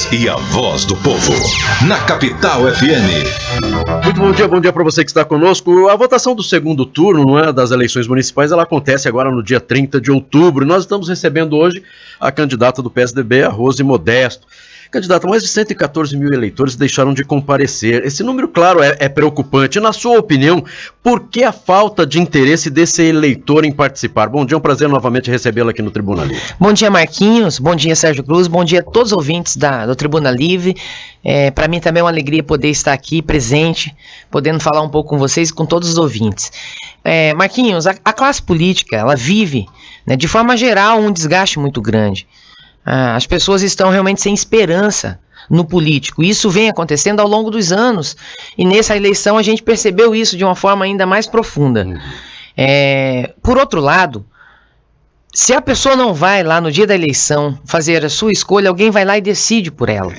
Vox e a voz do povo. Na Capital FM. Muito bom dia para você que está conosco. A votação do segundo turno, não é, das eleições municipais, ela acontece agora no dia 30 de outubro. Nós estamos recebendo hoje a candidata do PSDB, a Rose Modesto. Candidata, mais de 114 mil eleitores deixaram de comparecer. Esse número, claro, é preocupante. Na sua opinião, por que a falta de interesse desse eleitor em participar? Bom dia, é um prazer novamente recebê-lo aqui no Tribuna Livre. Bom dia, Marquinhos. Bom dia, Sérgio Cruz. Bom dia a todos os ouvintes do Tribuna Livre. Para mim também é uma alegria poder estar aqui presente, podendo falar um pouco com vocês e com todos os ouvintes. Marquinhos, a classe política, ela vive, né, de forma geral, um desgaste muito grande. As pessoas estão realmente sem esperança no político. Isso vem acontecendo ao longo dos anos. E nessa eleição a gente percebeu isso de uma forma ainda mais profunda. Por outro lado, se a pessoa não vai lá no dia da eleição fazer a sua escolha, alguém vai lá e decide por ela.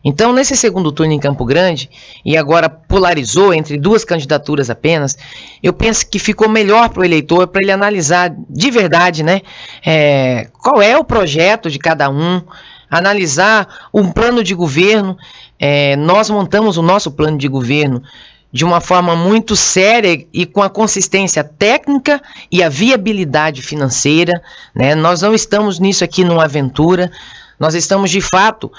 Então, nesse segundo turno em Campo Grande, e agora polarizou entre duas candidaturas apenas, eu penso que ficou melhor para o eleitor, para ele analisar de verdade, né, qual é o projeto de cada um, analisar um plano de governo. Nós montamos o nosso plano de governo de uma forma muito séria e com a consistência técnica e a viabilidade financeira, né? Nós não estamos nisso aqui numa aventura. Nós estamos, de fato,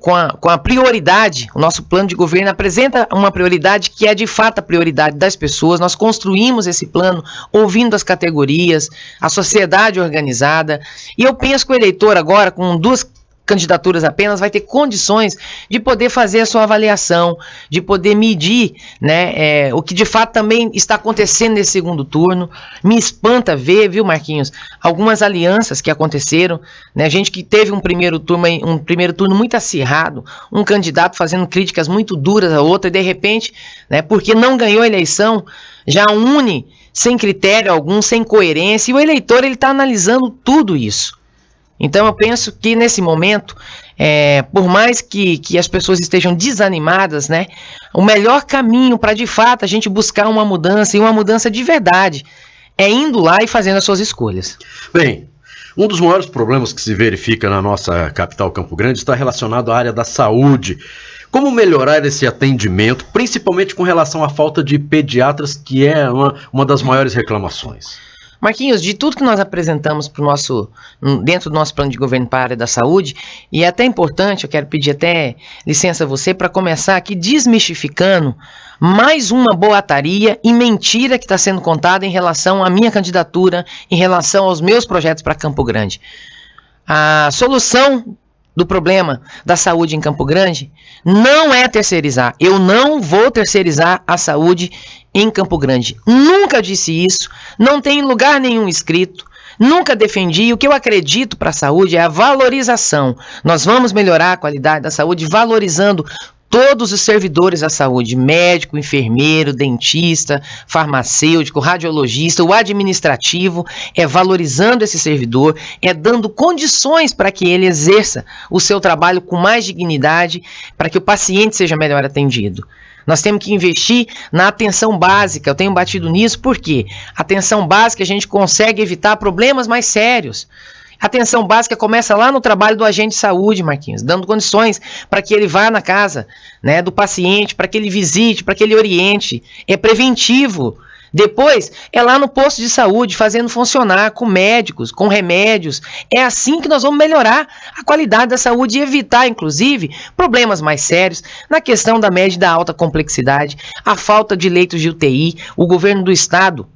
com a prioridade. O nosso plano de governo apresenta uma prioridade que é, de fato, a prioridade das pessoas. Nós construímos esse plano ouvindo as categorias, a sociedade organizada. E eu penso que o eleitor agora, com duas candidaturas apenas, vai ter condições de poder fazer a sua avaliação, de poder medir, né, o que de fato também está acontecendo nesse segundo turno. Me espanta ver, viu, Marquinhos, algumas alianças que aconteceram, né, a gente que teve um primeiro turno muito acirrado, um candidato fazendo críticas muito duras a outro, e de repente, né, porque não ganhou a eleição, já une sem critério algum, sem coerência, e o eleitor está analisando tudo isso. Então eu penso que nesse momento, por mais que as pessoas estejam desanimadas, né, o melhor caminho para de fato a gente buscar uma mudança, e uma mudança de verdade, é indo lá e fazendo as suas escolhas. Bem, um dos maiores problemas que se verifica na nossa capital Campo Grande está relacionado à área da saúde. Como melhorar esse atendimento, principalmente com relação à falta de pediatras, que é uma das maiores reclamações? Marquinhos, de tudo que nós apresentamos dentro do nosso plano de governo para a área da saúde, e é até importante, eu quero pedir até licença a você para começar aqui desmistificando mais uma boataria e mentira que está sendo contada em relação à minha candidatura, em relação aos meus projetos para Campo Grande. A solução do problema da saúde em Campo Grande não é terceirizar. Eu não vou terceirizar a saúde em Campo Grande. Nunca disse isso, não tem lugar nenhum escrito, nunca defendi. O que eu acredito para a saúde é a valorização. Nós vamos melhorar a qualidade da saúde valorizando todos os servidores da saúde, médico, enfermeiro, dentista, farmacêutico, radiologista, o administrativo, valorizando esse servidor, dando condições para que ele exerça o seu trabalho com mais dignidade, para que o paciente seja melhor atendido. Nós temos que investir na atenção básica. Eu tenho batido nisso porque a atenção básica a gente consegue evitar problemas mais sérios. A atenção básica começa lá no trabalho do agente de saúde, Marquinhos, dando condições para que ele vá na casa, né, do paciente, para que ele visite, para que ele oriente. É preventivo. Depois, é lá no posto de saúde, fazendo funcionar com médicos, com remédios. É assim que nós vamos melhorar a qualidade da saúde e evitar, inclusive, problemas mais sérios na questão da média e da alta complexidade, a falta de leitos de UTI. O governo do estado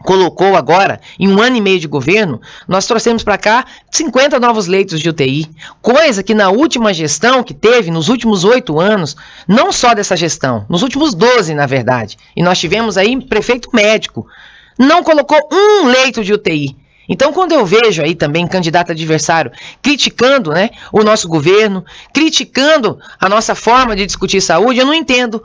colocou agora, em 1 ano e meio de governo, nós trouxemos para cá 50 novos leitos de UTI, coisa que na última gestão que teve, nos últimos 8 anos, não só dessa gestão, nos últimos 12, na verdade, e nós tivemos aí prefeito médico, não colocou um leito de UTI. Então, quando eu vejo aí também candidato adversário criticando, né, o nosso governo, criticando a nossa forma de discutir saúde, eu não entendo.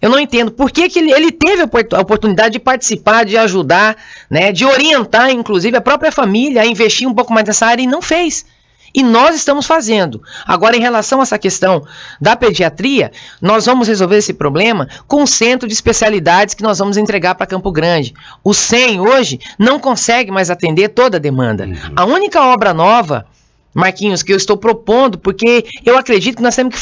Eu não entendo por que ele teve a oportunidade de participar, de ajudar, né, de orientar, inclusive, a própria família a investir um pouco mais nessa área e não fez. E nós estamos fazendo. Agora, em relação a essa questão da pediatria, nós vamos resolver esse problema com um centro de especialidades que nós vamos entregar para Campo Grande. O SEM hoje não consegue mais atender toda a demanda. A única obra nova Marquinhos, que eu estou propondo, porque eu acredito que nós temos que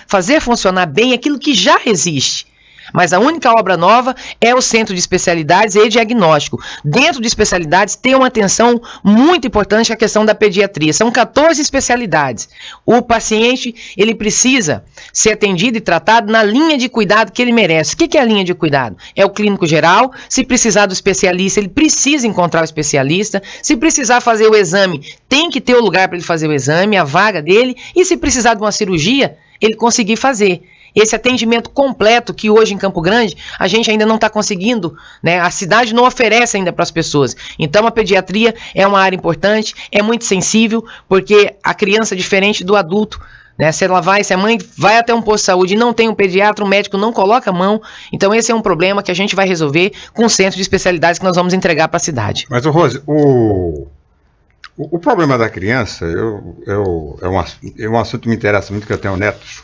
fazer funcionar bem aquilo que já existe. Mas a única obra nova é o Centro de Especialidades e Diagnóstico. Dentro de especialidades tem uma atenção muito importante a questão da pediatria. São 14 especialidades. O paciente, ele precisa ser atendido e tratado na linha de cuidado que ele merece. O que é a linha de cuidado? É o clínico geral. Se precisar do especialista, ele precisa encontrar o especialista. Se precisar fazer o exame, tem que ter o lugar para ele fazer o exame, a vaga dele. E se precisar de uma cirurgia, ele conseguir fazer. Esse atendimento completo que hoje em Campo Grande a gente ainda não está conseguindo, né? A cidade não oferece ainda para as pessoas. Então a pediatria é uma área importante, é muito sensível, porque a criança é diferente do adulto, né? Se a mãe vai até um posto de saúde e não tem um pediatra, o médico não coloca a mão. Então esse é um problema que a gente vai resolver com o centro de especialidades que nós vamos entregar para a cidade. Mas, Rose, o problema da criança é um assunto que me interessa muito, que eu tenho netos.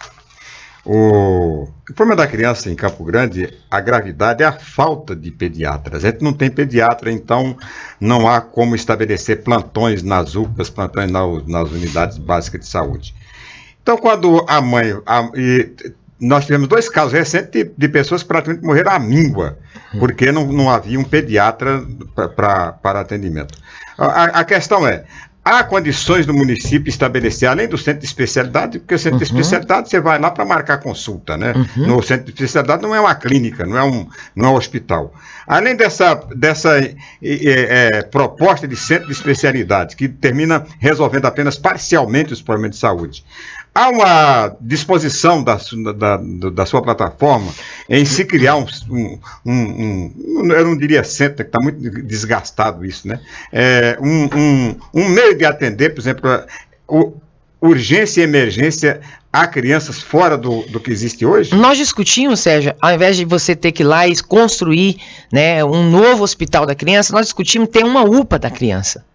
O problema da criança em Campo Grande, a gravidade é a falta de pediatras. A gente não tem pediatra, então não há como estabelecer plantões nas UPAs, plantões nas unidades básicas de saúde. Então, quando a mãe... nós tivemos 2 casos recentes de pessoas que praticamente morreram à míngua, porque não havia um pediatra para atendimento. A questão é... Há condições do município estabelecer, além do centro de especialidade, porque o centro de especialidade você vai lá para marcar consulta, né? No centro de especialidade não é uma clínica, não é um hospital. Além dessa proposta de centro de especialidade, que termina resolvendo apenas parcialmente os problemas de saúde, há uma disposição da sua plataforma em se criar eu não diria centro, que está muito desgastado isso, né? Um meio de atender, por exemplo, urgência e emergência a crianças fora do que existe hoje? Nós discutimos, Sérgio, ao invés de você ter que ir lá e construir, né, um novo hospital da criança, nós discutimos ter uma UPA da criança,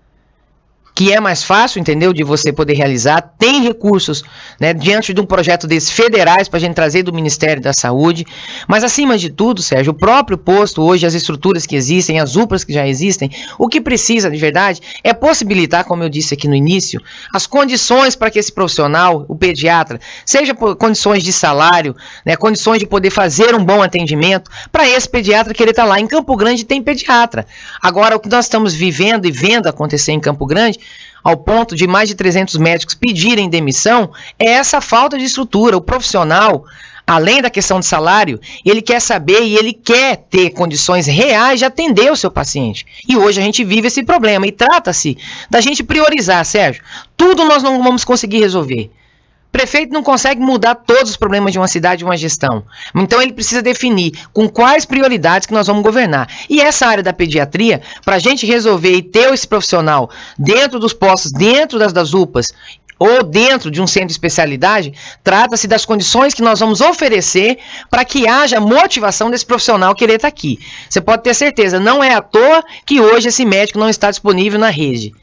que é mais fácil, entendeu, de você poder realizar, tem recursos, né, diante de um projeto desses federais para a gente trazer do Ministério da Saúde, mas acima de tudo, Sérgio, o próprio posto hoje, as estruturas que existem, as UPAs que já existem, o que precisa de verdade é possibilitar, como eu disse aqui no início, as condições para que esse profissional, o pediatra, seja por condições de salário, né, condições de poder fazer um bom atendimento, para esse pediatra querer estar lá. Em Campo Grande tem pediatra. Agora, o que nós estamos vivendo e vendo acontecer em Campo Grande, ao ponto de mais de 300 médicos pedirem demissão, é essa falta de estrutura. O profissional, além da questão de salário, ele quer saber e ele quer ter condições reais de atender o seu paciente. E hoje a gente vive esse problema e trata-se da gente priorizar, Sérgio. Tudo nós não vamos conseguir resolver. Prefeito não consegue mudar todos os problemas de uma cidade, de uma gestão. Então ele precisa definir com quais prioridades que nós vamos governar. E essa área da pediatria, para a gente resolver e ter esse profissional dentro dos postos, dentro das UPAs, ou dentro de um centro de especialidade, trata-se das condições que nós vamos oferecer para que haja motivação desse profissional querer estar aqui. Você pode ter certeza, não é à toa que hoje esse médico não está disponível na rede.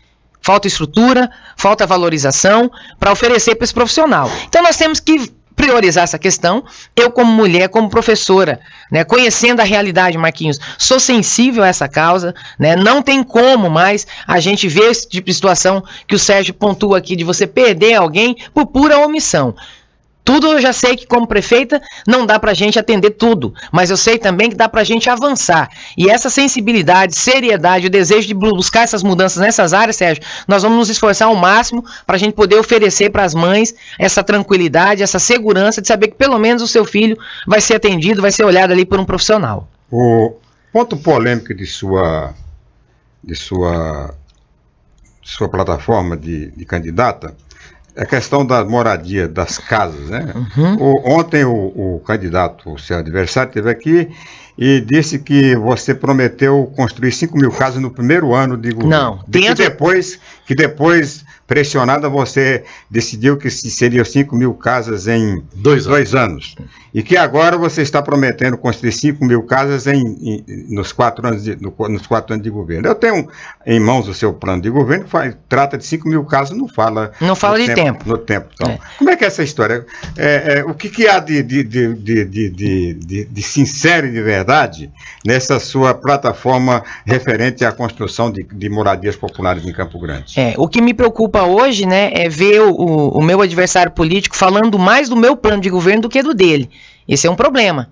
Falta estrutura, falta valorização para oferecer para esse profissional. Então nós temos que priorizar essa questão. Eu, como mulher, como professora, né, conhecendo a realidade, Marquinhos, sou sensível a essa causa, né, não tem como mais a gente ver esse tipo de situação que o Sérgio pontua aqui, de você perder alguém por pura omissão. Tudo eu já sei que, como prefeita, não dá pra gente atender tudo, mas eu sei também que dá pra gente avançar. E essa sensibilidade, seriedade, o desejo de buscar essas mudanças nessas áreas, Sérgio, nós vamos nos esforçar ao máximo pra gente poder oferecer para as mães essa tranquilidade, essa segurança de saber que pelo menos o seu filho vai ser atendido, vai ser olhado ali por um profissional. O ponto polêmico de sua plataforma de candidata é a questão da moradia, das casas, né? Ontem o candidato, o seu adversário, esteve aqui e disse que você prometeu construir 5 mil casas no primeiro ano de governo. Não, que depois, pressionada, você decidiu que seriam 5 mil casas em 2 anos. E que agora você está prometendo construir 5 mil casas nos 4 anos de governo. Eu tenho em mãos o seu plano de governo, trata de 5 mil casas, não fala de tempo. No tempo. Então. Como é que é essa história? O que há de sincero e de verdade verdade nessa sua plataforma referente à construção de moradias populares em Campo Grande. O que me preocupa hoje, né, é ver o meu adversário político falando mais do meu plano de governo do que do dele. Esse é um problema.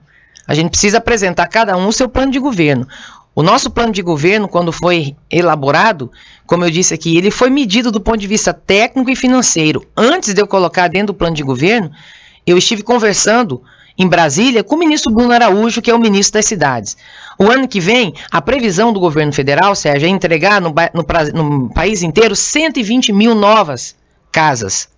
A gente precisa apresentar cada um o seu plano de governo. O nosso plano de governo, quando foi elaborado, como eu disse aqui, ele foi medido do ponto de vista técnico e financeiro. Antes de eu colocar dentro do plano de governo, eu estive conversando em Brasília com o ministro Bruno Araújo, que é o ministro das cidades. O ano que vem, a previsão do governo federal, Sérgio, é entregar no país inteiro 120 mil novas casas.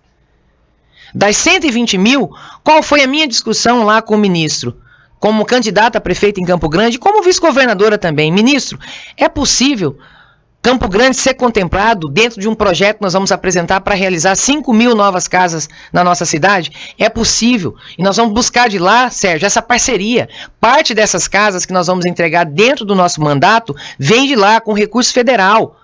Das 120 mil, qual foi a minha discussão lá com o ministro? Como candidata a prefeita em Campo Grande, como vice-governadora também. Ministro, é possível Campo Grande ser contemplado dentro de um projeto que nós vamos apresentar para realizar 5 mil novas casas na nossa cidade? É possível. E nós vamos buscar de lá, Sérgio, essa parceria. Parte dessas casas que nós vamos entregar dentro do nosso mandato vem de lá com recurso federal.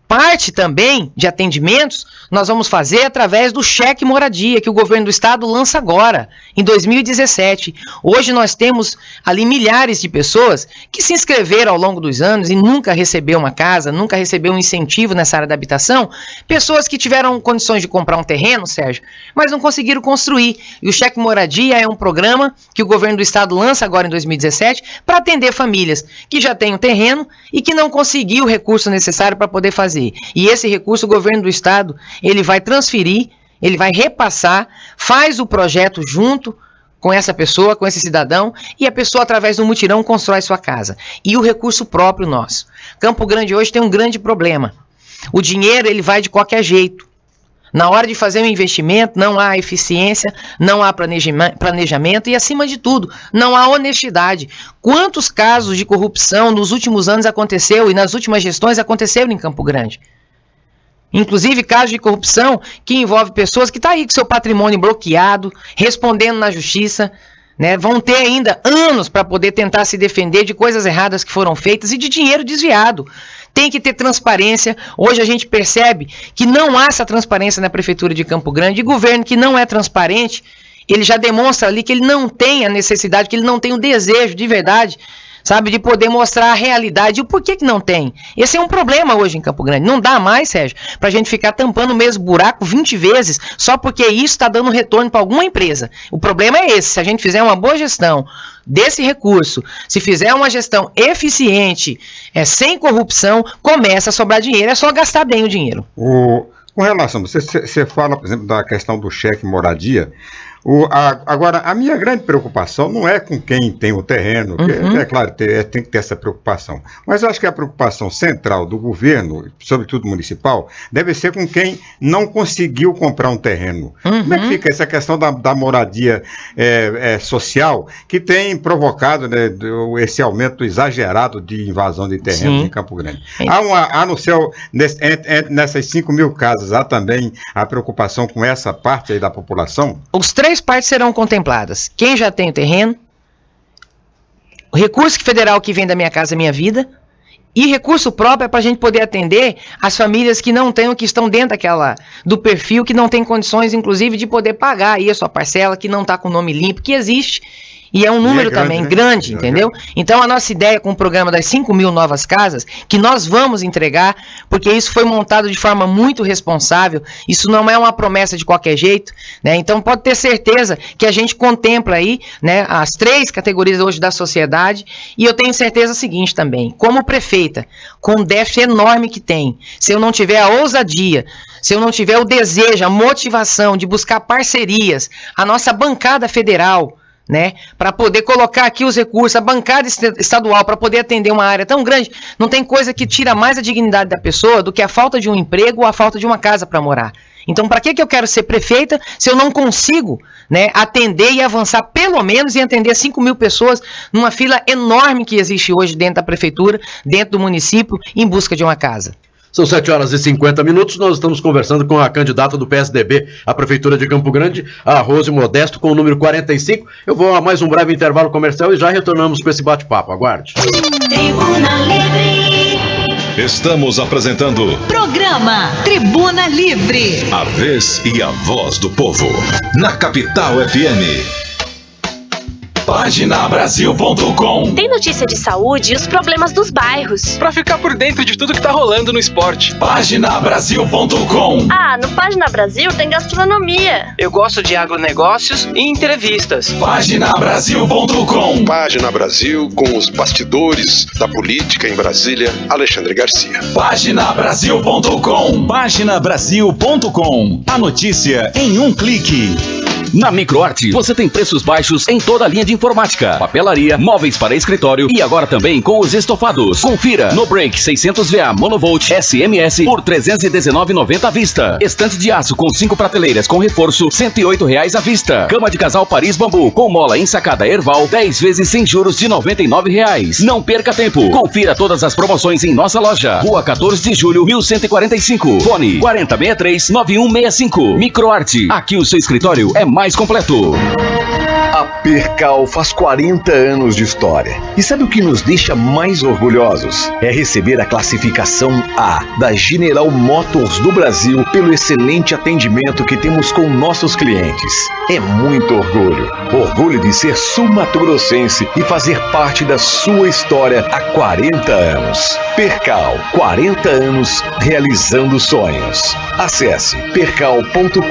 Parte também de atendimentos nós vamos fazer através do cheque moradia que o governo do estado lança agora, em 2017. Hoje nós temos ali milhares de pessoas que se inscreveram ao longo dos anos e nunca recebeu uma casa, nunca recebeu um incentivo nessa área da habitação. Pessoas que tiveram condições de comprar um terreno, Sérgio, mas não conseguiram construir. E o cheque moradia é um programa que o governo do estado lança agora em 2017 para atender famílias que já têm um terreno e que não conseguiu o recurso necessário para poder fazer. E esse recurso o governo do estado, ele vai transferir, ele vai repassar, faz o projeto junto com essa pessoa, com esse cidadão, e a pessoa através do mutirão constrói sua casa. E o recurso próprio nosso. Campo Grande hoje tem um grande problema. O dinheiro ele vai de qualquer jeito. Na hora de fazer um investimento, não há eficiência, não há planejamento e, acima de tudo, não há honestidade. Quantos casos de corrupção nos últimos anos aconteceu e nas últimas gestões aconteceram em Campo Grande? Inclusive casos de corrupção que envolve pessoas que estão aí com seu patrimônio bloqueado, respondendo na justiça, né? Vão ter ainda anos para poder tentar se defender de coisas erradas que foram feitas e de dinheiro desviado. Tem que ter transparência. Hoje a gente percebe que não há essa transparência na Prefeitura de Campo Grande. E governo que não é transparente, ele já demonstra ali que ele não tem a necessidade, que ele não tem o desejo de verdade, sabe, de poder mostrar a realidade. E o porquê que não tem? Esse é um problema hoje em Campo Grande. Não dá mais, Sérgio, para a gente ficar tampando o mesmo buraco 20 vezes só porque isso está dando retorno para alguma empresa. O problema é esse. Se a gente fizer uma boa gestão desse recurso, se fizer uma gestão eficiente, sem corrupção, começa a sobrar dinheiro. É só gastar bem o dinheiro. Com relação, você fala, por exemplo, da questão do cheque moradia. Agora, a minha grande preocupação não é com quem tem o terreno, que, é claro, tem que ter essa preocupação, mas eu acho que a preocupação central do governo, sobretudo municipal, deve ser com quem não conseguiu comprar um terreno. Como é que fica essa questão da moradia social, que tem provocado, né, esse aumento exagerado de invasão de terrenos em Campo Grande? Há no céu, nessas 5 mil casas, há também a preocupação com essa parte aí da população? Os 3 partes serão contempladas. Quem já tem o terreno, o recurso federal que vem da Minha Casa Minha Vida e recurso próprio é para a gente poder atender as famílias que não têm, que estão dentro do perfil, que não tem condições, inclusive, de poder pagar aí a sua parcela, que não está com o nome limpo, que existe. E é um número também grande, entendeu? Então a nossa ideia com o programa das 5 mil novas casas, que nós vamos entregar, porque isso foi montado de forma muito responsável, isso não é uma promessa de qualquer jeito, né? Então pode ter certeza que a gente contempla aí, né, as 3 categorias hoje da sociedade, e eu tenho certeza o seguinte também, como prefeita, com o déficit enorme que tem, se eu não tiver a ousadia, se eu não tiver o desejo, a motivação de buscar parcerias, a nossa bancada federal, né, para poder colocar aqui os recursos, a bancada estadual para poder atender uma área tão grande, não tem coisa que tira mais a dignidade da pessoa do que a falta de um emprego ou a falta de uma casa para morar. Então, para que eu quero ser prefeita se eu não consigo, né, atender e avançar pelo menos e atender 5 mil pessoas numa fila enorme que existe hoje dentro da prefeitura, dentro do município, em busca de uma casa? São 7h50, nós estamos conversando com a candidata do PSDB à Prefeitura de Campo Grande, a Rose Modesto, com o número 45. Eu vou a mais um breve intervalo comercial e já retornamos com esse bate-papo. Aguarde. Tribuna Livre. Estamos apresentando Programa Tribuna Livre. A vez e a voz do povo. Na Capital FM. Paginabrasil.com. Tem notícia de saúde e os problemas dos bairros. Pra ficar por dentro de tudo que tá rolando no esporte. Paginabrasil.com. Ah, no Página Brasil tem gastronomia. Eu gosto de agronegócios e entrevistas. Paginabrasil.com. Página Brasil com os bastidores da política em Brasília, Alexandre Garcia. Paginabrasil.com. Paginabrasil.com. A notícia em um clique. Na MicroArt, você tem preços baixos em toda a linha de informática, papelaria, móveis para escritório e agora também com os estofados. Confira: No Break 600VA Monovolt SMS por R$ 319,90 à vista. Estante de aço com 5 prateleiras com reforço, R$ 108,00 à vista. Cama de casal Paris Bambu com mola ensacada Erval, 10 vezes sem juros de R$ 99,00. Não perca tempo. Confira todas as promoções em nossa loja. Rua 14 de Julho, 1145. Fone 4063-9165. MicroArt. Aqui o seu escritório é mais completo. A Percal faz 40 anos de história. E sabe o que nos deixa mais orgulhosos? É receber a classificação A da General Motors do Brasil pelo excelente atendimento que temos com nossos clientes. É muito orgulho. Orgulho de ser sul-mato-grossense e fazer parte da sua história há 40 anos. Percal, 40 anos realizando sonhos. Acesse percal.com.br.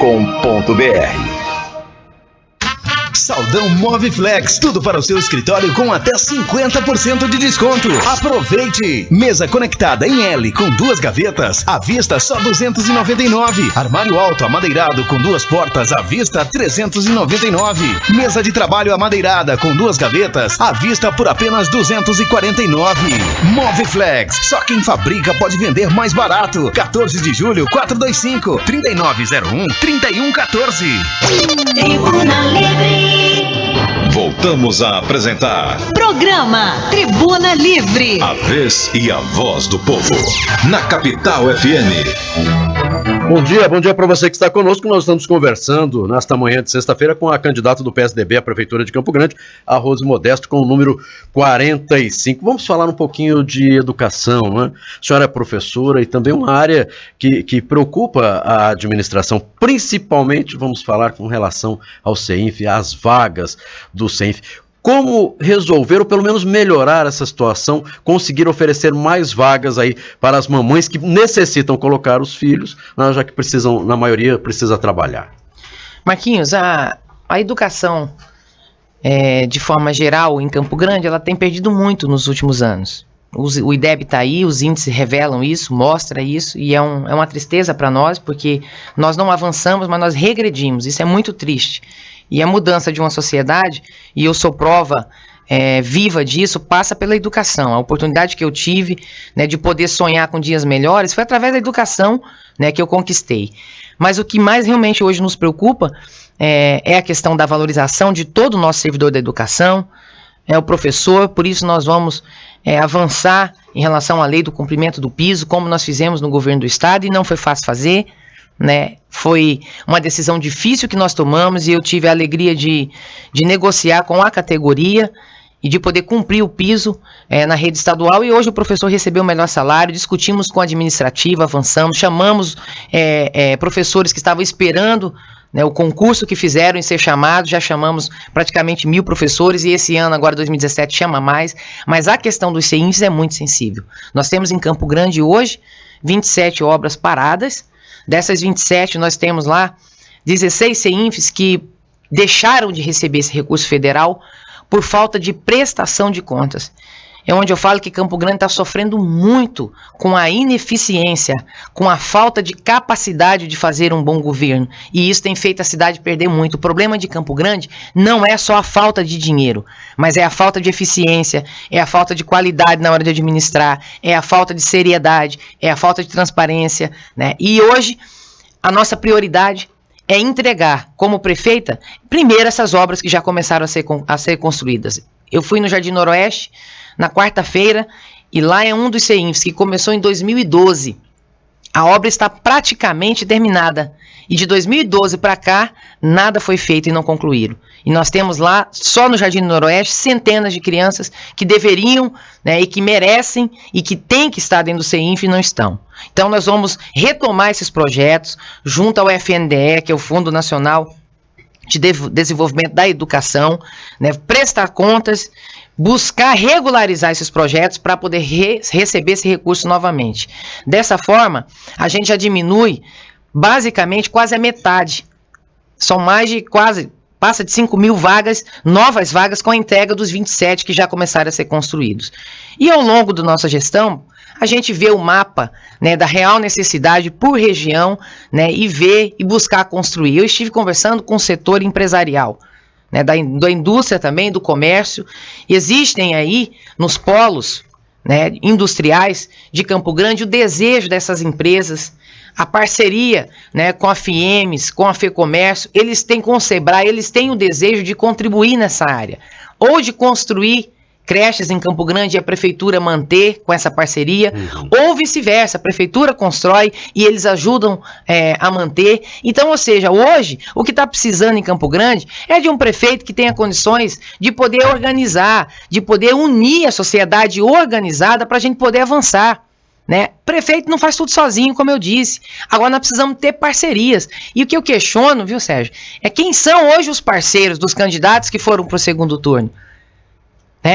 Saldão Moviflex, tudo para o seu escritório com até 50% de desconto. Aproveite! Mesa conectada em L com 2 gavetas, à vista só R$ 299. Armário alto amadeirado com 2 portas, à vista R$ 399. Mesa de trabalho amadeirada com 2 gavetas, à vista por apenas R$ 249. Moviflex, só quem fabrica pode vender mais barato. 14 de julho, 425 3901 3114. Tribuna Livre. Voltamos a apresentar Programa Tribuna Livre. A vez e a voz do povo. Na Capital FM. Bom dia para você que está conosco. Nós estamos conversando nesta manhã de sexta-feira com a candidata do PSDB à Prefeitura de Campo Grande, a Rose Modesto, com o número 45. Vamos falar um pouquinho de educação, né? A senhora é professora e também uma área que preocupa a administração, principalmente, vamos falar com relação ao CEINF, às vagas do CEINF. Como resolver, ou pelo menos melhorar essa situação, conseguir oferecer mais vagas aí para as mamães que necessitam colocar os filhos, já que precisam, na maioria, precisa trabalhar? Marquinhos, a educação, de forma geral, em Campo Grande, ela tem perdido muito nos últimos anos. O IDEB está aí, os índices revelam isso, mostra isso, e é uma tristeza para nós, porque nós não avançamos, mas nós regredimos. Isso é muito triste. E a mudança de uma sociedade, e eu sou prova viva disso, passa pela educação. A oportunidade que eu tive, né, de poder sonhar com dias melhores foi através da educação, né, que eu conquistei. Mas o que mais realmente hoje nos preocupa é a questão da valorização de todo o nosso servidor da educação, o professor. Por isso nós vamos avançar em relação à lei do cumprimento do piso, como nós fizemos no governo do estado, e não foi fácil fazer, né? Foi uma decisão difícil que nós tomamos, e eu tive a alegria de negociar com a categoria e de poder cumprir o piso na rede estadual. E hoje o professor recebeu o melhor salário. Discutimos com a administrativa, avançamos, chamamos professores que estavam esperando, né, o concurso que fizeram em ser chamados. Já chamamos praticamente 1.000 professores, e esse ano, agora 2017, chama mais. Mas a questão dos CEINFs é muito sensível. Nós temos em Campo Grande hoje 27 obras paradas. Dessas 27, nós temos lá 16 CEINFs que deixaram de receber esse recurso federal por falta de prestação de contas. É onde eu falo que Campo Grande está sofrendo muito com a ineficiência, com a falta de capacidade de fazer um bom governo. E isso tem feito a cidade perder muito. O problema de Campo Grande não é só a falta de dinheiro, mas é a falta de eficiência, é a falta de qualidade na hora de administrar, é a falta de seriedade, é a falta de transparência, né? E hoje, a nossa prioridade é entregar, como prefeita, primeiro essas obras que já começaram a ser construídas. Eu fui no Jardim Noroeste na quarta-feira, e lá é um dos CEINFs que começou em 2012. A obra está praticamente terminada, e de 2012 para cá, nada foi feito e não concluíram. E nós temos lá, só no Jardim Noroeste, centenas de crianças que deveriam, né, e que merecem e que têm que estar dentro do CEINF e não estão. Então nós vamos retomar esses projetos junto ao FNDE, que é o Fundo Nacional de desenvolvimento da educação, né, prestar contas, buscar regularizar esses projetos para poder receber esse recurso novamente. Dessa forma, a gente já diminui basicamente quase a metade. São mais de passa de 5 mil vagas, novas vagas, com a entrega dos 27 que já começaram a ser construídos. E ao longo da nossa gestão, a gente vê o mapa, né, da real necessidade por região, né, e ver e buscar construir. Eu estive conversando com o setor empresarial, né, da indústria também, do comércio. Existem aí nos polos, né, industriais de Campo Grande o desejo dessas empresas, a parceria, né, com a FIEMES, com a FEComércio, eles têm com o SEBRAE, eles têm o desejo de contribuir nessa área, ou de construir creches em Campo Grande e a prefeitura manter com essa parceria, ou vice-versa, a prefeitura constrói e eles ajudam a manter. Então, ou seja, hoje, o que está precisando em Campo Grande é de um prefeito que tenha condições de poder organizar, de poder unir a sociedade organizada para a gente poder avançar. Né? Prefeito não faz tudo sozinho, como eu disse. Agora nós precisamos ter parcerias. E o que eu questiono, viu, Sérgio, é quem são hoje os parceiros dos candidatos que foram para o segundo turno.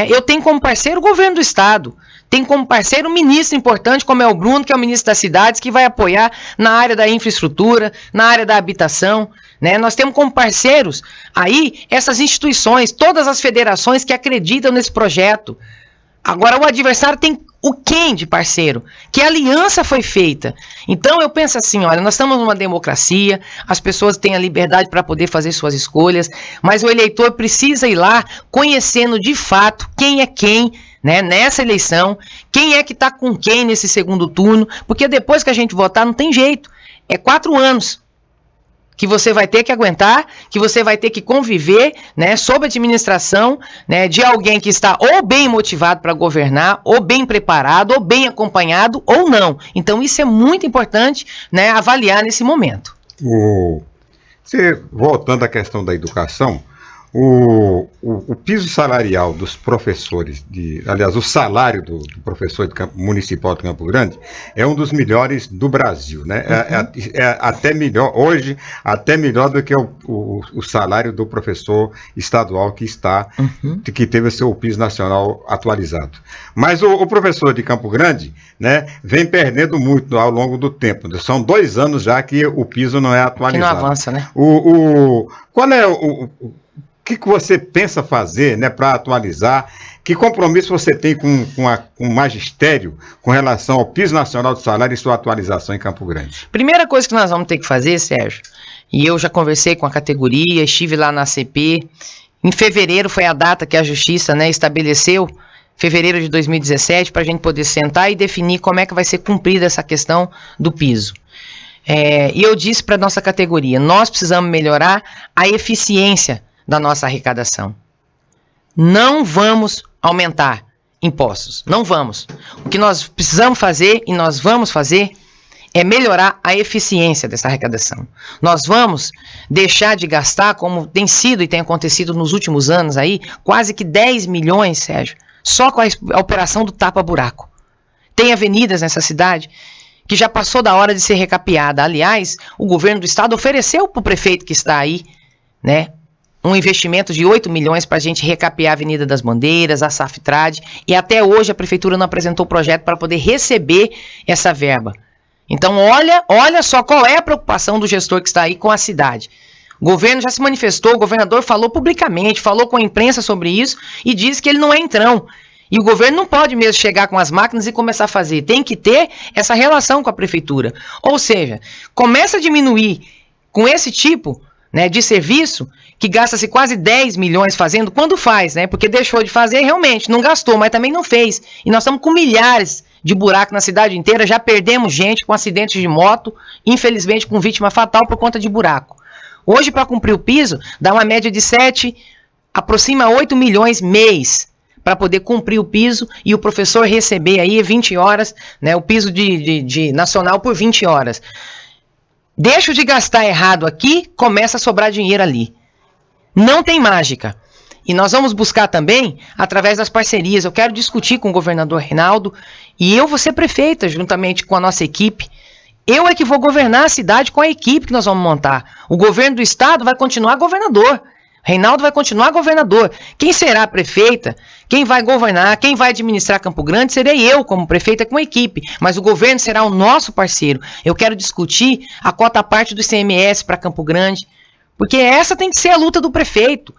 Eu tenho como parceiro o governo do estado, tenho como parceiro um ministro importante como é o Bruno, que é o ministro das cidades, que vai apoiar na área da infraestrutura, na área da habitação, né? Nós temos como parceiros aí essas instituições, todas as federações que acreditam nesse projeto. Agora o adversário tem o quem de parceiro? Que aliança foi feita? Então eu penso assim, olha, nós estamos numa democracia, as pessoas têm a liberdade para poder fazer suas escolhas, mas o eleitor precisa ir lá conhecendo de fato quem é quem, né, nessa eleição, quem é que está com quem nesse segundo turno, porque depois que a gente votar não tem jeito, é 4 anos. Que você vai ter que aguentar, que você vai ter que conviver, né, sob a administração, né, de alguém que está ou bem motivado para governar, ou bem preparado, ou bem acompanhado, ou não. Então isso é muito importante, né, avaliar nesse momento. Voltando à questão da educação, o piso salarial dos professores, aliás, o salário do professor municipal de Campo Grande é um dos melhores do Brasil, né? É até melhor, hoje, até melhor do que o salário do professor estadual que teve o seu piso nacional atualizado. Mas o professor de Campo Grande, né, vem perdendo muito ao longo do tempo. São 2 anos já que o piso não é atualizado. Que não avança, né? Qual é o que você pensa fazer, né, para atualizar? Que compromisso você tem com o magistério com relação ao piso nacional de salário e sua atualização em Campo Grande? Primeira coisa que nós vamos ter que fazer, Sérgio, e eu já conversei com a categoria, estive lá na CP, em fevereiro foi a data que a Justiça, né, estabeleceu, fevereiro de 2017, para a gente poder sentar e definir como é que vai ser cumprida essa questão do piso. E eu disse para a nossa categoria, nós precisamos melhorar a eficiência da nossa arrecadação. Não vamos aumentar impostos, não vamos. O que nós precisamos fazer e nós vamos fazer é melhorar a eficiência dessa arrecadação. Nós vamos deixar de gastar, como tem sido e tem acontecido nos últimos anos aí, quase que 10 milhões, Sérgio, só com a operação do tapa-buraco. Tem avenidas nessa cidade que já passou da hora de ser recapeada. Aliás, o governo do estado ofereceu para o prefeito que está aí, né, um investimento de 8 milhões para a gente recapear a Avenida das Bandeiras, a Saftrad, e até hoje a prefeitura não apresentou o projeto para poder receber essa verba. Então olha só qual é a preocupação do gestor que está aí com a cidade. O governo já se manifestou, o governador falou publicamente, falou com a imprensa sobre isso e disse que ele não é entrão. E o governo não pode mesmo chegar com as máquinas e começar a fazer, tem que ter essa relação com a prefeitura. Ou seja, começa a diminuir com esse tipo, né, de serviço, que gasta-se quase 10 milhões fazendo, quando faz, né? Porque deixou de fazer realmente, não gastou, mas também não fez. E nós estamos com milhares de buracos na cidade inteira, já perdemos gente com acidentes de moto, infelizmente com vítima fatal por conta de buraco. Hoje, para cumprir o piso, dá uma média de 7, aproxima 8 milhões mês, para poder cumprir o piso e o professor receber aí 20 horas, né, o piso de nacional por 20 horas. Deixo de gastar errado aqui, começa a sobrar dinheiro ali. Não tem mágica. E nós vamos buscar também, através das parcerias, eu quero discutir com o governador Reinaldo, e eu vou ser prefeita, juntamente com a nossa equipe, Eu é que vou governar a cidade com a equipe que nós vamos montar. O governo do estado vai continuar governador. Reinaldo vai continuar governador. Quem será a prefeita? Quem vai governar? Quem vai administrar Campo Grande? Serei eu como prefeita com a equipe. Mas o governo será o nosso parceiro. Eu quero discutir a cota parte do ICMS para Campo Grande. Porque essa tem que ser a luta do prefeito.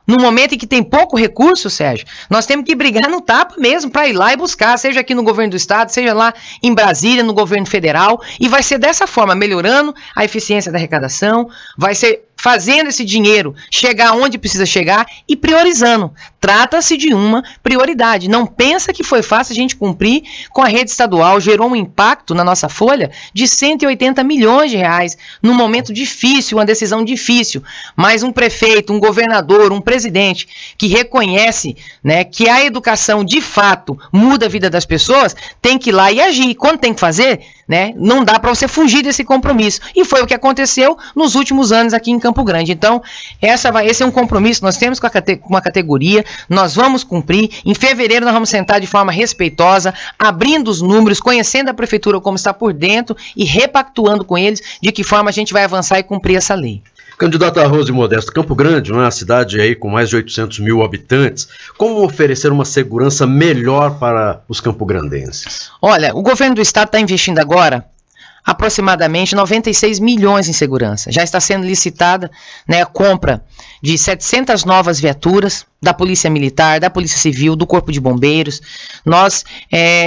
No momento em que tem pouco recurso, Sérgio, nós temos que brigar no tapa mesmo para ir lá e buscar, seja aqui no governo do estado, seja lá em Brasília, no governo federal, e vai ser dessa forma, melhorando a eficiência da arrecadação, vai ser fazendo esse dinheiro chegar onde precisa chegar e priorizando. Trata-se de uma prioridade. Não pensa que foi fácil a gente cumprir com a rede estadual. Gerou um impacto na nossa folha de 180 milhões de reais num momento difícil, uma decisão difícil. Mas um prefeito, um governador, um presidente que reconhece, né, que a educação de fato muda a vida das pessoas, tem que ir lá e agir. Quando tem que fazer, né, não dá para você fugir desse compromisso. E foi o que aconteceu nos últimos anos aqui em Campo Grande. Então, esse é um compromisso que nós temos com uma categoria, nós vamos cumprir. Em fevereiro nós vamos sentar de forma respeitosa, abrindo os números, conhecendo a prefeitura como está por dentro e repactuando com eles de que forma a gente vai avançar e cumprir essa lei. Candidata Rose Modesto, Campo Grande, uma cidade aí com mais de 800 mil habitantes, como oferecer uma segurança melhor para os campograndenses? Olha, o governo do estado está investindo agora aproximadamente 96 milhões em segurança. Já está sendo licitada, né, a compra de 700 novas viaturas da Polícia Militar, da Polícia Civil, do Corpo de Bombeiros. Nós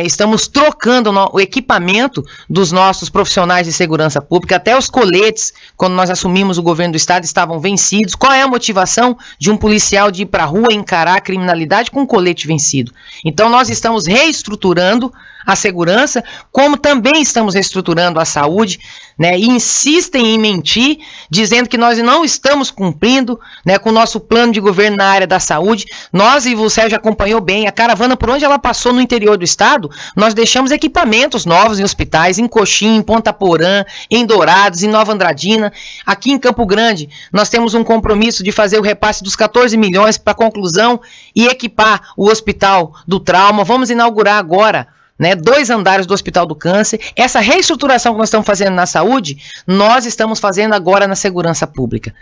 estamos trocando o equipamento dos nossos profissionais de segurança pública, até os coletes, quando nós assumimos o governo do estado, estavam vencidos. Qual é a motivação de um policial de ir para a rua encarar a criminalidade com um colete vencido? Então nós estamos reestruturando a segurança, como também estamos reestruturando a saúde, né, e insistem em mentir, dizendo que nós não estamos cumprindo, né, com o nosso plano de governo na área da saúde. Nós, e o Sérgio acompanhou bem, a caravana por onde ela passou no interior do estado, nós deixamos equipamentos novos em hospitais, em Coxim, em Ponta Porã, em Dourados, em Nova Andradina. Aqui em Campo Grande, nós temos um compromisso de fazer o repasse dos 14 milhões para conclusão e equipar o Hospital do Trauma. Vamos inaugurar agora, né, 2 andares do Hospital do Câncer. Essa reestruturação que nós estamos fazendo na saúde, nós estamos fazendo agora na segurança pública.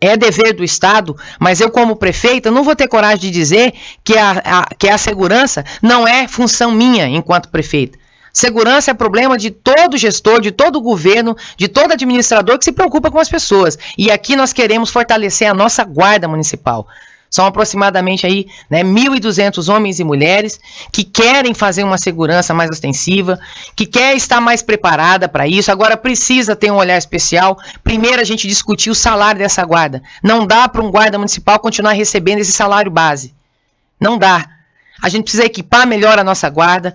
É dever do Estado, mas eu como prefeita não vou ter coragem de dizer que a segurança não é função minha enquanto prefeita. Segurança é problema de todo gestor, de todo governo, de todo administrador que se preocupa com as pessoas. E aqui nós queremos fortalecer a nossa guarda municipal. São aproximadamente aí, né, 1.200 homens e mulheres que querem fazer uma segurança mais ostensiva, que quer estar mais preparada para isso. Agora precisa ter um olhar especial. Primeiro a gente discutir o salário dessa guarda. Não dá para um guarda municipal continuar recebendo esse salário base. Não dá. A gente precisa equipar melhor a nossa guarda,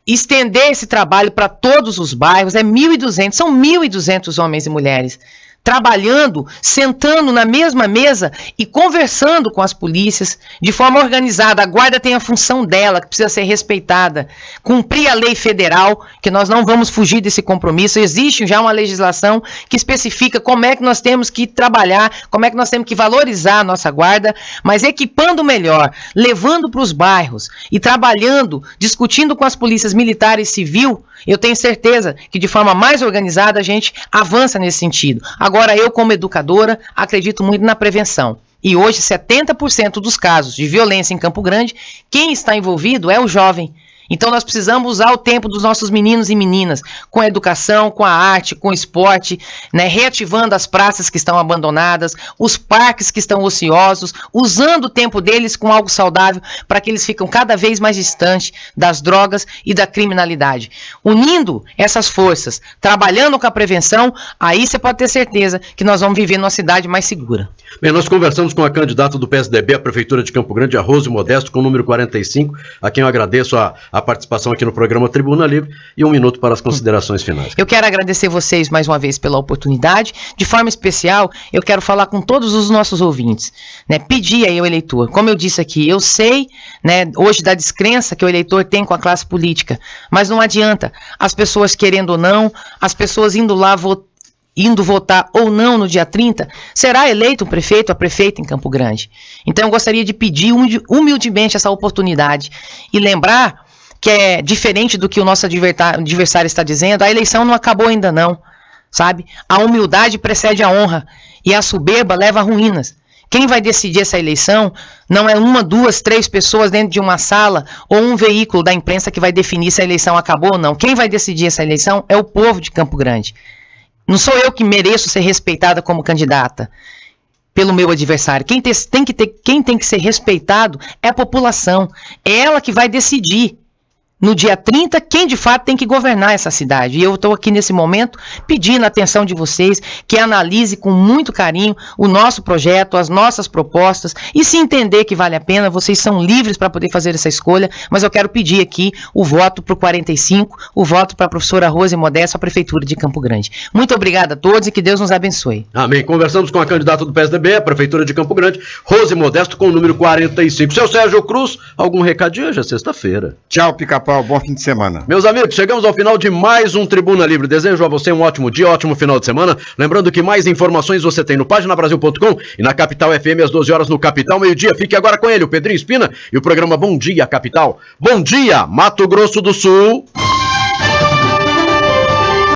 estender esse trabalho para todos os bairros. É 1.200, são 1.200 homens e mulheres trabalhando, sentando na mesma mesa e conversando com as polícias de forma organizada. A guarda tem a função dela, que precisa ser respeitada. Cumprir a lei federal, que nós não vamos fugir desse compromisso. Existe já uma legislação que especifica como é que nós temos que trabalhar, como é que nós temos que valorizar a nossa guarda, mas equipando melhor, levando para os bairros e trabalhando, discutindo com as polícias militar e civil. Eu tenho certeza que de forma mais organizada a gente avança nesse sentido. Agora, eu como educadora acredito muito na prevenção. E hoje 70% dos casos de violência em Campo Grande, quem está envolvido é o jovem. Então nós precisamos usar o tempo dos nossos meninos e meninas com a educação, com a arte, com o esporte, né, reativando as praças que estão abandonadas, os parques que estão ociosos, usando o tempo deles com algo saudável para que eles fiquem cada vez mais distantes das drogas e da criminalidade. Unindo essas forças, trabalhando com a prevenção, aí você pode ter certeza que nós vamos viver numa cidade mais segura. Bem, nós conversamos com a candidata do PSDB à Prefeitura de Campo Grande, a Rose Modesto, com o número 45, a quem eu agradeço a participação aqui no programa Tribuna Livre, e 1 minuto para as considerações finais. Eu quero agradecer vocês mais uma vez pela oportunidade. De forma especial, eu quero falar com todos os nossos ouvintes, né? Pedir aí ao eleitor, como eu disse aqui, eu sei, né, hoje da descrença que o eleitor tem com a classe política, mas não adianta, as pessoas querendo ou não, as pessoas indo lá indo votar ou não no dia 30, será eleito o prefeito, a prefeita em Campo Grande. Então eu gostaria de pedir humildemente essa oportunidade e lembrar que é diferente do que o nosso adversário está dizendo, a eleição não acabou ainda não, sabe? A humildade precede a honra e a soberba leva a ruínas. Quem vai decidir essa eleição não é 1, 2, 3 pessoas dentro de uma sala ou um veículo da imprensa que vai definir se a eleição acabou ou não. Quem vai decidir essa eleição é o povo de Campo Grande. Não sou eu que mereço ser respeitada como candidata pelo meu adversário. Quem tem que ser respeitado é a população. É ela que vai decidir no dia 30, quem de fato tem que governar essa cidade. E eu estou aqui nesse momento pedindo a atenção de vocês, que analise com muito carinho o nosso projeto, as nossas propostas, e se entender que vale a pena, vocês são livres para poder fazer essa escolha, mas eu quero pedir aqui o voto para o 45, o voto para a professora Rose Modesto, a Prefeitura de Campo Grande. Muito obrigada a todos e que Deus nos abençoe. Amém. Conversamos com a candidata do PSDB, a Prefeitura de Campo Grande, Rose Modesto, com o número 45. Seu Sérgio Cruz, algum recadinho? Hoje é sexta-feira. Tchau, Pica-Pau. Bom fim de semana. Meus amigos, chegamos ao final de mais um Tribuna Livre. Desejo a você um ótimo dia, ótimo final de semana. Lembrando que mais informações você tem no paginabrasil.com e na Capital FM às 12 horas no Capital Meio-Dia. Fique agora com ele, o Pedrinho Espina, e o programa Bom Dia Capital. Bom dia, Mato Grosso do Sul.